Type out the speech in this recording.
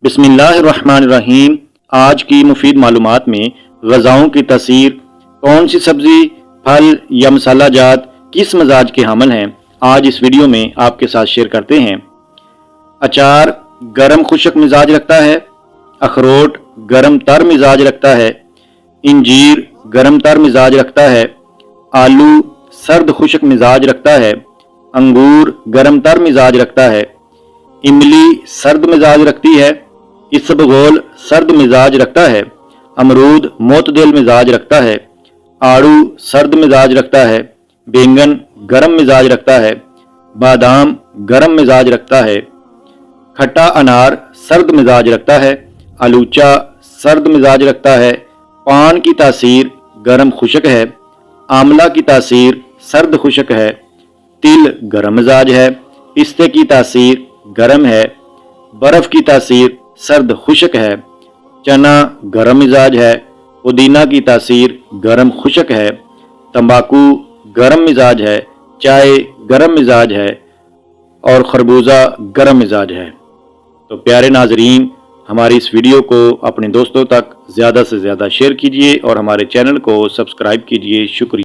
बिस्मिल्लाहिर्रहमानिर्रहीम। आज की मुफीद मालूमात में ग़िज़ाओं की तासीर, कौन सी सब्ज़ी, फल या मसाला जात किस मिजाज के हामिल हैं, आज इस वीडियो में आपके साथ शेयर करते हैं। अचार गर्म खुशक मिजाज रखता है। अखरोट गर्म तर मिजाज रखता है। इंजीर गर्म तर मिजाज रखता है। आलू सर्द खुशक मिजाज रखता है। अंगूर गर्म तर मिजाज रखता है। इमली सर्द मिजाज रखती है। इसबगोल सर्द मिजाज रखता है। अमरूद मोतदिल मिजाज रखता है। आड़ू सर्द मिजाज रखता है। बैंगन गर्म मिजाज रखता है। बादाम गर्म मिजाज रखता है। खट्टा अनार सर्द मिजाज रखता है। आलूचा सर्द मिजाज रखता है। पान की तासीर गर्म खुशक है। आंवला की तासीर सर्द खुशक है। तिल गर्म मिजाज है। पिस्ते की तासीर गर्म है। बर्फ की तासीर सर्द खुशक है। चना गर्म मिजाज है। पुदीना की तासीर गर्म खुशक है। तंबाकू गर्म मिजाज है। चाय गर्म मिजाज है और खरबूजा गर्म मिजाज है। तो प्यारे नाजरीन, हमारी इस वीडियो को अपने दोस्तों तक ज़्यादा से ज़्यादा शेयर कीजिए और हमारे चैनल को सब्सक्राइब कीजिए। शुक्रिया।